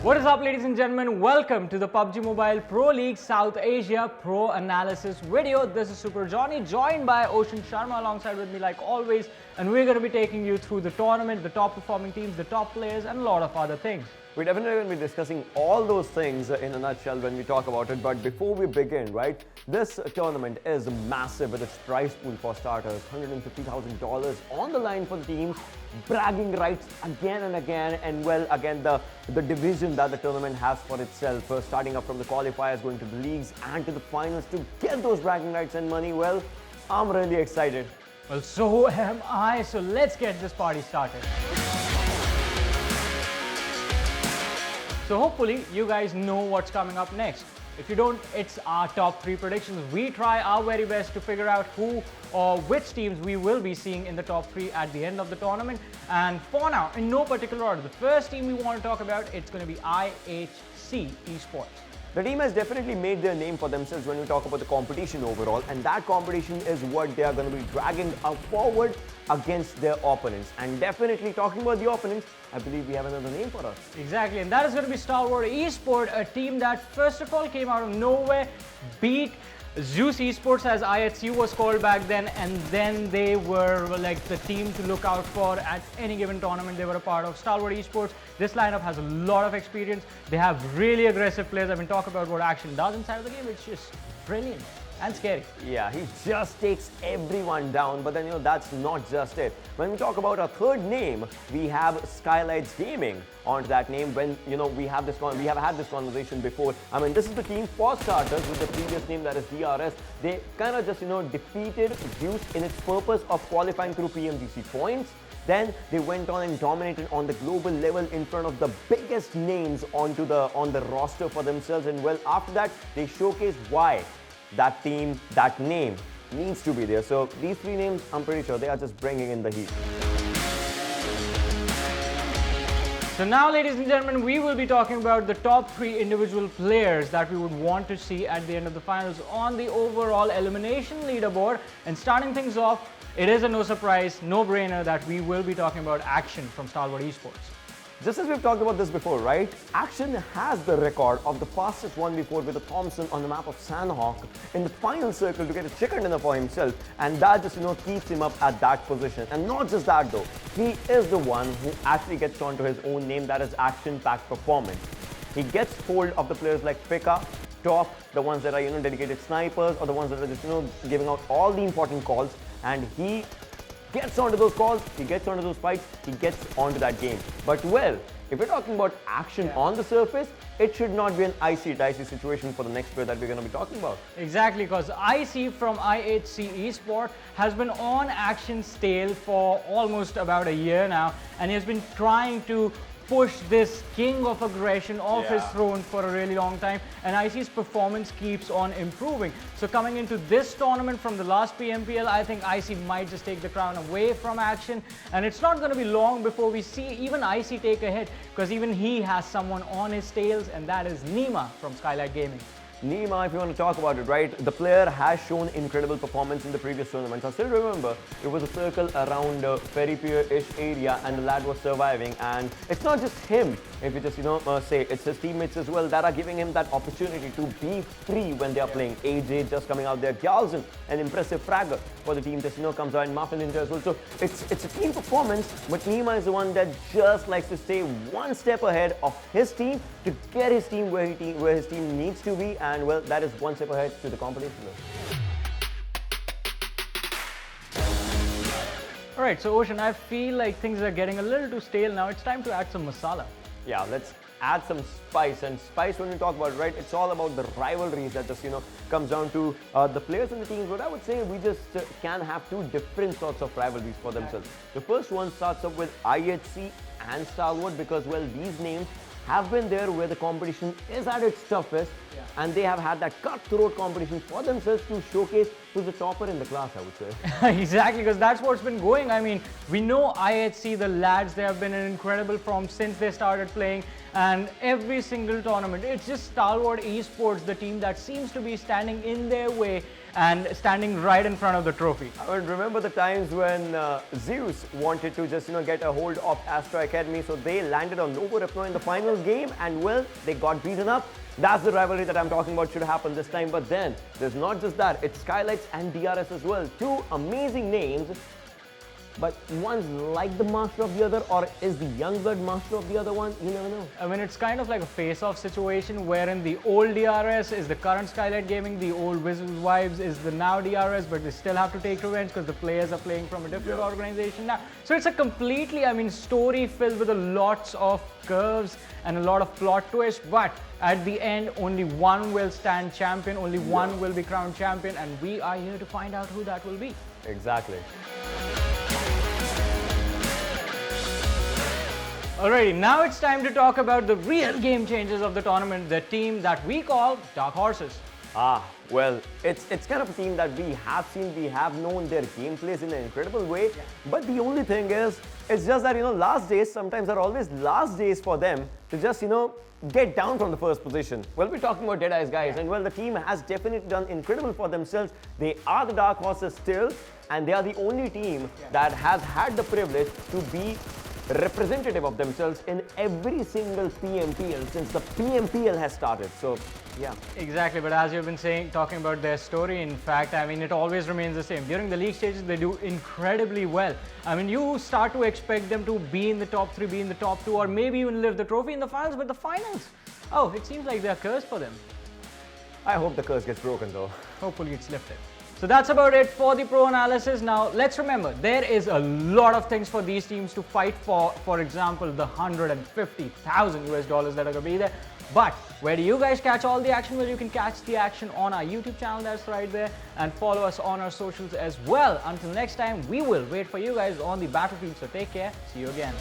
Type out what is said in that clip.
What is up, ladies and gentlemen? Welcome to the PUBG Mobile Pro League South Asia Pro Analysis video. This is Super Jonny, joined by Ocean Sharma alongside with me like always, and we're going to be taking you through the tournament, the top performing teams, the top players, and a lot of other things. We're definitely going to be discussing all those things in a nutshell when we talk about it. But before we begin, right, this tournament is massive with its prize pool for starters. $150,000 on the line for the teams, bragging rights again and again. And well, again, the division that the tournament has for itself, starting up from the qualifiers, going to the leagues and to the finals to get those bragging rights and money. Well, I'm really excited. Well, so am I. So let's get this party started. So hopefully you guys know what's coming up next. If you don't, it's our top 3 predictions. We try our very best to figure out who or which teams we will be seeing in the top 3 at the end of the tournament. And for now, in no particular order, the first team we want to talk about, it's going to be IHC Esports. The team has definitely made their name for themselves when we talk about the competition overall, and that competition is what they are going to be dragging forward against their opponents. And definitely talking about the opponents, I believe we have another name for us. Exactly, and that is going to be Stalwart Esports, a team that first of all came out of nowhere, beat Zeus Esports as IHC was called back then, and then they were like the team to look out for at any given tournament they were a part of. Stalwart Esports, this lineup has a lot of experience. They have really aggressive players. I mean, talk about what Action does inside of the game. It's just brilliant and scary. Yeah, he just takes everyone down, but then that's not just it. When we talk about our third name, we have Skylights Gaming onto that name. When we have had this conversation before. I mean, this is the team for starters with the previous name, that is DRS. They kind of just defeated Zeus in its purpose of qualifying through PMGC points. Then they went on and dominated on the global level in front of the biggest names on the roster for themselves. And well, after that, they showcased why that team, that name needs to be there. So these 3 names, I'm pretty sure they are just bringing in the heat. So now, ladies and gentlemen, we will be talking about the top 3 individual players that we would want to see at the end of the finals on the overall elimination leaderboard. And starting things off, it is a no surprise, no-brainer that we will be talking about Action from Stalwart Esports. Just as we've talked about this before, right? Action has the record of the fastest 1v4 with a Thompson on the map of Sandhawk in the final circle to get a chicken dinner for himself, and that just keeps him up at that position. And not just that though, he is the one who actually gets onto his own name, that is Action Pack Performance. He gets hold of the players like Pika, Top, the ones that are dedicated snipers, or the ones that are just giving out all the important calls, and he gets onto those calls, he gets onto those fights, he gets onto that game. But well, if we're talking about Action on the surface, it should not be an icy-dicey situation for the next player that we're going to be talking about. Exactly, because IC from IHC Esports has been on Action's tail for almost about a year now, and he has been trying to push this king of aggression off his throne for a really long time, and IC's performance keeps on improving. So coming into this tournament from the last PMPL, I think IC might just take the crown away from Action, and it's not going to be long before we see even IC take a hit, because even he has someone on his tails, and that is Nima from Skylight Gaming. Nima, if you want to talk about it, right, the player has shown incredible performance in the previous tournaments. I still remember it was a circle around Ferry Pier-ish area, and the lad was surviving. And it's not just him, if you just say, it's his teammates as well that are giving him that opportunity to be free when they are playing. AJ just coming out there, Galzen, an impressive fragger for the team, just comes out, and Muffin Ninja as well. So it's a team performance, but Nima is the one that just likes to stay one step ahead of his team to get his team where his team needs to be. And well, that is one step ahead to the competition. Alright, so Ocean, I feel like things are getting a little too stale now. It's time to add some masala. Yeah, let's add some spice. And spice, when we talk about, right, it's all about the rivalries that just comes down to the players and the teams. But I would say we just can have 2 different sorts of rivalries for themselves. The first one starts up with IHC and Stalwart, because well, these names have been there where the competition is at its toughest, and they have had that cutthroat competition for themselves to showcase who's the topper in the class, I would say. Exactly, because that's what's been going. I mean, we know IHC, the lads, they have been in incredible form since they started playing, and every single tournament, it's just Stalwart Esports, the team that seems to be standing in their way and standing right in front of the trophy. I mean, remember the times when Zeus wanted to just, get a hold of Astro Academy, so they landed on Novo Repno in the final game, and well, they got beaten up. That's the rivalry that I'm talking about should happen this time. But then, there's not just that, it's Skylights and DRS as well. Two amazing names, but one's like the master of the other, or is the young blood master of the other one? You never know. I mean, it's kind of like a face-off situation wherein the old DRS is the current Skylight Gaming, the old Wizards Vibes is the now DRS, but they still have to take revenge because the players are playing from a different organization now. So it's a completely, story filled with lots of curves and a lot of plot twists, but at the end, only one will stand champion, only one will be crowned champion, and we are here to find out who that will be. Exactly. Alrighty, now it's time to talk about the real game changers of the tournament, the team that we call Dark Horses. Well, it's kind of a team that we have seen, we have known their gameplays in an incredible way. Yeah. But the only thing is, it's just that, last days sometimes are always last days for them to just, get down from the first position. Well, we're talking about Dead Eyes, guys, and well, the team has definitely done incredible for themselves. They are the Dark Horses still, and they are the only team that has had the privilege to be representative of themselves in every single PMPL since the PMPL has started. So, yeah. Exactly, but as you've been saying, talking about their story, in fact, it always remains the same. During the league stages, they do incredibly well. You start to expect them to be in the top 3, be in the top 2, or maybe even lift the trophy in the finals, but the finals, it seems like they're cursed for them. I hope the curse gets broken though. Hopefully it's lifted. So that's about it for the pro analysis. Now let's remember, there is a lot of things for these teams to fight for. For example, the $150,000 US that are going to be there. But where do you guys catch all the action? Well, you can catch the action on our YouTube channel, that's right there, and follow us on our socials as well. Until next time, we will wait for you guys on the battlefield. So take care. See you again.